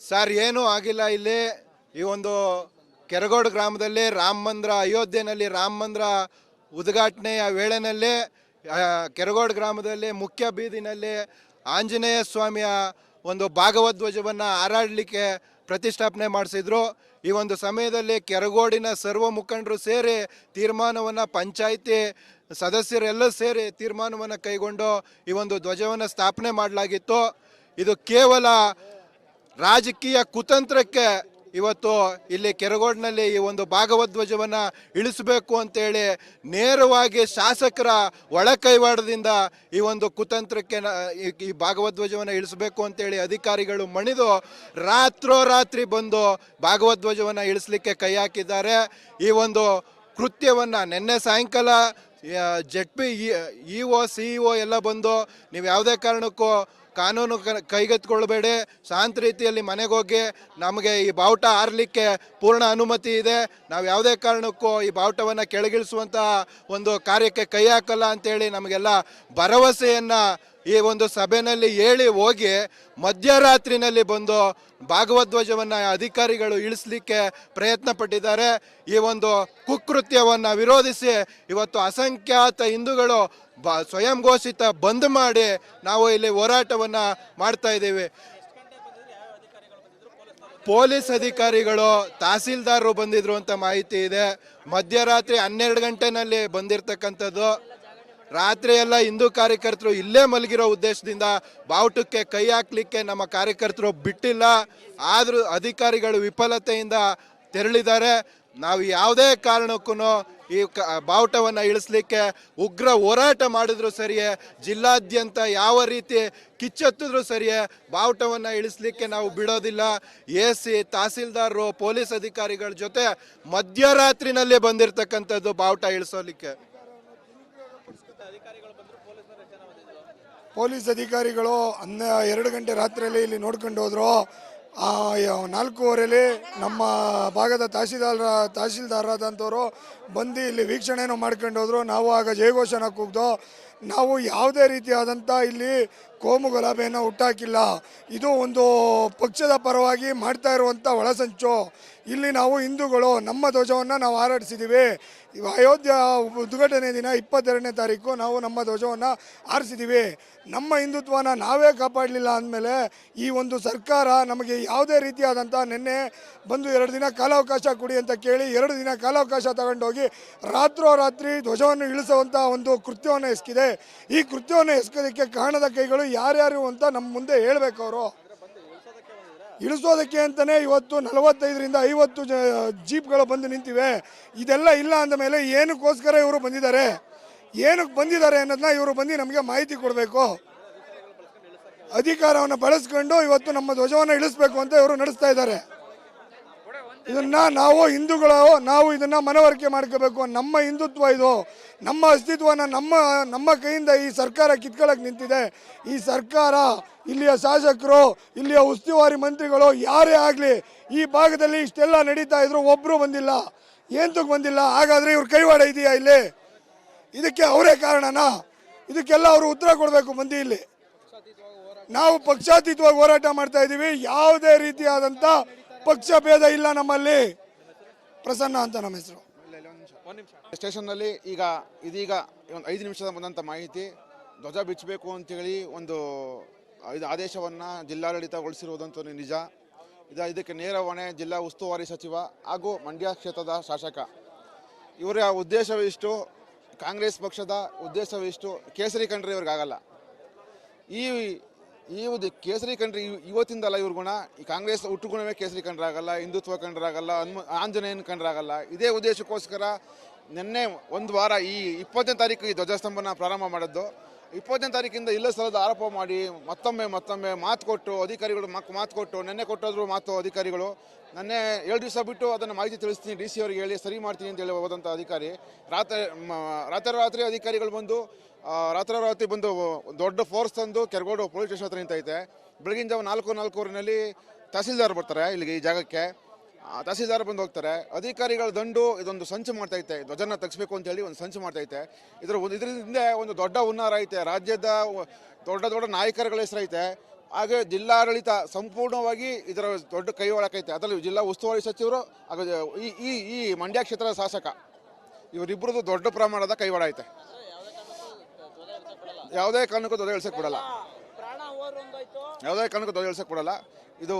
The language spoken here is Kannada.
ಸರ್ ಏನೂ ಆಗಿಲ್ಲ. ಇಲ್ಲಿ ಈ ಒಂದು ಕೆರಗೋಡು ಗ್ರಾಮದಲ್ಲಿ ರಾಮ ಮಂದಿರ, ಅಯೋಧ್ಯೆಯಲ್ಲಿ ರಾಮ ಮಂದಿರ ಉದ್ಘಾಟನೆಯ ವೇಳೆಯಲ್ಲಿ ಕೆರಗೋಡು ಗ್ರಾಮದಲ್ಲಿ ಮುಖ್ಯ ಬೀದಿನಲ್ಲಿ ಆಂಜನೇಯ ಸ್ವಾಮಿಯ ಒಂದು ಭಾಗವಧ್ವಜವನ್ನು ಹಾರಾಡಲಿಕ್ಕೆ ಪ್ರತಿಷ್ಠಾಪನೆ ಮಾಡಿಸಿದ್ರು. ಈ ಒಂದು ಸಮಯದಲ್ಲಿ ಕೆರಗೋಡಿನ ಸರ್ವ ಮುಖಂಡರು ಸೇರಿ ತೀರ್ಮಾನವನ್ನು, ಪಂಚಾಯಿತಿ ಸದಸ್ಯರೆಲ್ಲ ಸೇರಿ ತೀರ್ಮಾನವನ್ನು ಕೈಗೊಂಡು ಈ ಒಂದು ಧ್ವಜವನ್ನು ಸ್ಥಾಪನೆ ಮಾಡಲಾಗಿತ್ತು. ಇದು ಕೇವಲ ರಾಜಕೀಯ ಕುತಂತ್ರಕ್ಕೆ ಇವತ್ತು ಇಲ್ಲಿ ಕೆರಗೋಡಿನಲ್ಲಿ ಈ ಒಂದು ಭಾಗವಧ್ವಜವನ್ನು ಇಳಿಸಬೇಕು ಅಂತೇಳಿ ನೇರವಾಗಿ ಶಾಸಕರ ಒಳಕೈವಾಡದಿಂದ ಈ ಒಂದು ಕುತಂತ್ರಕ್ಕೆ ಈ ಭಾಗವಧ್ವಜವನ್ನು ಇಳಿಸಬೇಕು ಅಂತೇಳಿ ಅಧಿಕಾರಿಗಳು ಮಣಿದು ರಾತ್ರೋರಾತ್ರಿ ಬಂದು ಭಾಗವಧ್ವಜವನ್ನು ಇಳಿಸಲಿಕ್ಕೆ ಕೈ ಹಾಕಿದ್ದಾರೆ. ಈ ಒಂದು ಕೃತ್ಯವನ್ನು ನಿನ್ನೆ ಸಾಯಂಕಾಲ ZP EO CEO ಎಲ್ಲ ಬಂದು ನೀವು ಯಾವುದೇ ಕಾರಣಕ್ಕೂ ಕಾನೂನು ಕೈಗೆತ್ತಿಕೊಳ್ಬೇಡಿ, ಶಾಂತ ರೀತಿಯಲ್ಲಿ ಮನೆಗೆ ಹೋಗಿ, ನಮಗೆ ಈ ಬಾವುಟ ಹಾರಲಿಕ್ಕೆ ಪೂರ್ಣ ಅನುಮತಿ ಇದೆ, ನಾವು ಯಾವುದೇ ಕಾರಣಕ್ಕೂ ಈ ಬಾವುಟವನ್ನು ಕೆಳಗಿಳಿಸುವಂತಹ ಒಂದು ಕಾರ್ಯಕ್ಕೆ ಕೈ ಹಾಕಲ್ಲ ಅಂತೇಳಿ ನಮಗೆಲ್ಲ ಭರವಸೆಯನ್ನು ಈ ಒಂದು ಸಭೆಯಲ್ಲಿ ಹೇಳಿ ಹೋಗಿ ಮಧ್ಯರಾತ್ರಿನಲ್ಲಿ ಬಂದು ಭಾಗವಧ್ವಜವನ್ನು ಅಧಿಕಾರಿಗಳು ಇಳಿಸಲಿಕ್ಕೆ ಪ್ರಯತ್ನ ಪಟ್ಟಿದ್ದಾರೆ. ಈ ಒಂದು ಕುಕೃತ್ಯವನ್ನು ವಿರೋಧಿಸಿ ಇವತ್ತು ಅಸಂಖ್ಯಾತ ಹಿಂದೂಗಳು ಸ್ವಯಂ ಘೋಷಿತ ಬಂದ್ ಮಾಡಿ ನಾವು ಇಲ್ಲಿ ಹೋರಾಟವನ್ನು ಮಾಡ್ತಾ ಇದ್ದೀವಿ. ಪೊಲೀಸ್ ಅಧಿಕಾರಿಗಳು, ತಹಸೀಲ್ದಾರರು ಬಂದಿದ್ರು ಅಂತ ಮಾಹಿತಿ ಇದೆ. ಮಧ್ಯರಾತ್ರಿ 12 ಗಂಟೆನಲ್ಲಿ ಬಂದಿರತಕ್ಕಂಥದ್ದು. ರಾತ್ರಿ ಎಲ್ಲ ಹಿಂದೂ ಕಾರ್ಯಕರ್ತರು ಇಲ್ಲೇ ಮಲಗಿರೋ ಉದ್ದೇಶದಿಂದ ಬಾವುಟಕ್ಕೆ ಕೈ ಹಾಕ್ಲಿಕ್ಕೆ ನಮ್ಮ ಕಾರ್ಯಕರ್ತರು ಬಿಟ್ಟಿಲ್ಲ. ಆದರೂ ಅಧಿಕಾರಿಗಳು ವಿಫಲತೆಯಿಂದ ತೆರಳಿದ್ದಾರೆ. ನಾವು ಯಾವುದೇ ಕಾರಣಕ್ಕೂ ಈ ಬಾವುಟವನ್ನು ಇಳಿಸ್ಲಿಕ್ಕೆ ಉಗ್ರ ಹೋರಾಟ ಮಾಡಿದ್ರು ಸರಿಯೇ, ಜಿಲ್ಲಾದ್ಯಂತ ಯಾವ ರೀತಿ ಕಿಚ್ಚೆತ್ತಿದ್ರು ಸರಿಯೇ, ಬಾವುಟವನ್ನು ಇಳಿಸ್ಲಿಕ್ಕೆ ನಾವು ಬಿಡೋದಿಲ್ಲ. AC, ತಹಸೀಲ್ದಾರರು, ಪೊಲೀಸ್ ಅಧಿಕಾರಿಗಳ ಜೊತೆ ಮಧ್ಯರಾತ್ರಿನಲ್ಲೇ ಬಂದಿರತಕ್ಕಂಥದ್ದು ಬಾವುಟ ಇಳಿಸೋಲಿಕ್ಕೆ. ಪೊಲೀಸ್ ಅಧಿಕಾರಿಗಳು 2 ಗಂಟೆ ರಾತ್ರಿಯಲ್ಲಿ ಇಲ್ಲಿ ನೋಡ್ಕೊಂಡು ಹೋದ್ರು. 4:15 ನಮ್ಮ ಭಾಗದ ತಹಸೀಲ್ದಾರರಾದಂಥವರು ಬಂದು ಇಲ್ಲಿ ವೀಕ್ಷಣೆಯನ್ನು ಮಾಡ್ಕೊಂಡು ಹೋದ್ರು. ನಾವು ಆಗ ಜಯಘೋಷನ ಕೂಗ್ದು, ನಾವು ಯಾವುದೇ ರೀತಿಯಾದಂಥ ಇಲ್ಲಿ ಕೋಮು ಗಲಭೆಯನ್ನು ಹುಟ್ಟಾಕಿಲ್ಲ. ಇದು ಒಂದು ಪಕ್ಷದ ಪರವಾಗಿ ಮಾಡ್ತಾ ಇರುವಂಥ ಒಳಸಂಚು. ಇಲ್ಲಿ ನಾವು ಹಿಂದೂಗಳು ನಮ್ಮ ಧ್ವಜವನ್ನು ನಾವು ಹಾರಾಡಿಸಿದ್ದೀವಿ. ಅಯೋಧ್ಯ ಉದ್ಘಾಟನೆ ದಿನ 22ನೇ ತಾರೀಕು ನಾವು ನಮ್ಮ ಧ್ವಜವನ್ನು ಹಾರಿಸಿದ್ದೀವಿ. ನಮ್ಮ ಹಿಂದುತ್ವನ ನಾವೇ ಕಾಪಾಡಲಿಲ್ಲ ಅಂದಮೇಲೆ ಈ ಒಂದು ಸರ್ಕಾರ ನಮಗೆ ಯಾವುದೇ ರೀತಿಯಾದಂಥ ನಿನ್ನೆ ಬಂದು 2 ದಿನ ಕಾಲಾವಕಾಶ ಕೊಡಿ ಅಂತ ಕೇಳಿ 2 ದಿನ ಕಾಲಾವಕಾಶ ತಗೊಂಡೋಗಿ ರಾತ್ರೋರಾತ್ರಿ ಧ್ವಜವನ್ನು ಇಳಿಸುವಂಥ ಒಂದು ಕೃತ್ಯವನ್ನು ಎಸಗಿದೆ. ಈ ಕೃತ್ಯವನ್ನು ಎಸಗೋದಕ್ಕೆ ಕಾರಣದ ಕೈಗಳು ಯಾರ್ಯಾರು ಅಂತ ನಮ್ಮ ಮುಂದೆ ಹೇಳಬೇಕು. ಅವರು ಇಳಿಸೋದಕ್ಕೆ ಅಂತಲೇ ಇವತ್ತು 45ರಿಂದ 50 ಜೀಪ್ಗಳು ಬಂದು ನಿಂತಿವೆ. ಇದೆಲ್ಲ ಇಲ್ಲ ಅಂದ ಮೇಲೆ ಏನಕ್ಕೋಸ್ಕರ ಇವರು ಬಂದಿದ್ದಾರೆ, ಏನಕ್ಕೆ ಬಂದಿದ್ದಾರೆ ಅನ್ನೋದನ್ನ ಇವರು ಬಂದು ನಮಗೆ ಮಾಹಿತಿ ಕೊಡಬೇಕು. ಅಧಿಕಾರವನ್ನು ಬಳಸ್ಕೊಂಡು ಇವತ್ತು ನಮ್ಮ ಧ್ವಜವನ್ನು ಇಳಿಸಬೇಕು ಅಂತ ಇವರು ನಡೆಸ್ತಾ ಇದ್ದಾರೆ. ಇದನ್ನು ನಾವು ಹಿಂದೂಗಳು ನಾವು ಇದನ್ನು ಮನವರಿಕೆ ಮಾಡ್ಕೋಬೇಕು. ನಮ್ಮ ಹಿಂದುತ್ವ ಇದು, ನಮ್ಮ ಅಸ್ತಿತ್ವನ ನಮ್ಮ ಕೈಯಿಂದ ಈ ಸರ್ಕಾರ ಕಿತ್ಕೊಳ್ಳೋಕೆ ನಿಂತಿದೆ. ಈ ಸರ್ಕಾರ, ಇಲ್ಲಿಯ ಶಾಸಕರು, ಇಲ್ಲಿಯ ಉಸ್ತುವಾರಿ ಮಂತ್ರಿಗಳು ಯಾರೇ ಆಗಲಿ ಈ ಭಾಗದಲ್ಲಿ ಇಷ್ಟೆಲ್ಲ ನಡೀತಾ ಇದ್ರು ಒಬ್ಬರು ಬಂದಿಲ್ಲ. ಏಂತಕ್ಕೆ ಬಂದಿಲ್ಲ? ಹಾಗಾದರೆ ಇವ್ರ ಕೈವಾಡ ಇದೆಯಾ ಇಲ್ಲಿ? ಇದಕ್ಕೆ ಅವರೇ ಕಾರಣನಾ? ಇದಕ್ಕೆಲ್ಲ ಅವರು ಉತ್ತರ ಕೊಡಬೇಕು. ಮಂದಿ ಇಲ್ಲಿ ನಾವು ಪಕ್ಷಾತೀತವಾಗಿ ಹೋರಾಟ ಮಾಡ್ತಾ ಇದ್ದೀವಿ. ಯಾವುದೇ ರೀತಿಯಾದಂಥ ಪಕ್ಷ ಭೇದ ಇಲ್ಲ ನಮ್ಮಲ್ಲಿ. ಪ್ರಸನ್ನ ಅಂತ ನಮ್ಮ ಹೆಸರು. ಸ್ಟೇಷನ್ನಲ್ಲಿ ಇದೀಗ ಒಂದು 5 ನಿಮಿಷದ ಬಂದಂಥ ಮಾಹಿತಿ, ಧ್ವಜ ಬಿಚ್ಚಬೇಕು ಅಂತೇಳಿ ಒಂದು ಆದೇಶವನ್ನು ಜಿಲ್ಲಾಡಳಿತಗೊಳಿಸಿರುವುದಂತೂ ನಿಜ. ಇದಕ್ಕೆ ನೇರ ಹೊಣೆ ಜಿಲ್ಲಾ ಉಸ್ತುವಾರಿ ಸಚಿವ ಹಾಗೂ ಮಂಡ್ಯ ಕ್ಷೇತ್ರದ ಶಾಸಕ. ಇವರ ಉದ್ದೇಶವಿಷ್ಟು, ಕಾಂಗ್ರೆಸ್ ಪಕ್ಷದ ಉದ್ದೇಶವಿಷ್ಟು, ಕೇಸರಿ ಕಂಡ್ರೆ ಇವ್ರಿಗಾಗಲ್ಲ. ಈ ಕೇಸರಿ ಕಂಡ್ರೆ ಇವತ್ತಿಂದಲ್ಲ ಇವ್ರ ಗುಣ. ಈ ಕಾಂಗ್ರೆಸ್ ಹುಟ್ಟುಗುಣವೇ ಕೇಸರಿ ಕಂಡ್ರಾಗಲ್ಲ, ಹಿಂದುತ್ವ ಕಂಡ್ರಾಗಲ್ಲ, ಆಂಜನೇಯನ ಕಂಡ್ರಾಗಲ್ಲ. ಇದೇ ಉದ್ದೇಶಕ್ಕೋಸ್ಕರ ನಿನ್ನೆ ಒಂದು ವಾರ ಈ 20ನೇ ತಾರೀಕು ಈ ಧ್ವಜಸ್ತಂಭನ ಪ್ರಾರಂಭ ಮಾಡಿದ್ದು. 20ನೇ ತಾರೀಕಿಂದ ಇಲ್ಲ ಸ್ಥಳದ ಆರೋಪ ಮಾಡಿ ಮತ್ತೊಮ್ಮೆ ಮಾತು ಕೊಟ್ಟು ಅಧಿಕಾರಿಗಳು ಮಾತು ಕೊಟ್ಟು ನೆನ್ನೆ ಕೊಟ್ಟೋದ್ರು ಮಾತು ಅಧಿಕಾರಿಗಳು. ನೆನ್ನೆ 7 ದಿವಸ ಬಿಟ್ಟು ಅದನ್ನು ಮಾಹಿತಿ ತಿಳಿಸ್ತೀನಿ, DC ಅವರಿಗೆ ಹೇಳಿ ಸರಿ ಮಾಡ್ತೀನಿ ಅಂತ ಹೇಳಿ ಹೋದಂಥ ಅಧಿಕಾರಿ ರಾತ್ರಿ ಅಧಿಕಾರಿಗಳು ಬಂದು ರಾತ್ರಿ ಬಂದು ದೊಡ್ಡ ಫೋರ್ಸ್ ತಂದು ಕೆರಗೋಡು ಪೊಲೀಸ್ ಸ್ಟೇಷನ್ ಹತ್ರ ನಿಂತೈತೆ. ಬೆಳಗಿನ ಜಾವ 4:45 ತಹಸೀಲ್ದಾರ್ ಬರ್ತಾರೆ ಇಲ್ಲಿಗೆ, ಈ ಜಾಗಕ್ಕೆ. ತಹಸೀಲ್ದಾರ್ ಬಂದು ಹೋಗ್ತಾರೆ. ಅಧಿಕಾರಿಗಳ ದಂಡು ಇದೊಂದು ಸಂಚು ಮಾಡ್ತೈತೆ, ಧ್ವಜನ ತೆಗಿಸ್ಬೇಕು ಅಂತ ಹೇಳಿ ಒಂದು ಸಂಚು ಮಾಡ್ತೈತೆ. ಇದರಿಂದ ಒಂದು ದೊಡ್ಡ ಹುನ್ನಾರ ಐತೆ. ರಾಜ್ಯದ ದೊಡ್ಡ ನಾಯಕರುಗಳ ಹೆಸರೈತೆ. ಹಾಗೆ ಜಿಲ್ಲಾಡಳಿತ ಸಂಪೂರ್ಣವಾಗಿ ಇದರ ದೊಡ್ಡ ಕೈವಾಡಕೈತೆ. ಅದರಲ್ಲಿ ಜಿಲ್ಲಾ ಉಸ್ತುವಾರಿ ಸಚಿವರು ಹಾಗೂ ಈ ಈ ಈ ಮಂಡ್ಯ ಕ್ಷೇತ್ರದ ಶಾಸಕ ಇವರಿಬ್ಬರದು ದೊಡ್ಡ ಪ್ರಮಾಣದ ಕೈವಾಡ ಐತೆ. ಯಾವುದೇ ಕಾರಣಕ್ಕೂ ಧ್ವಜ ಇಳಿಸಕ್ಕೆ ಬಿಡಲ್ಲ, ಯಾವುದೇ ಕಾರಣಕ್ಕೂ ಧ್ವಜ ಇಳಿಸಕ್ಕೆ ಬಿಡಲ್ಲ. ಇದು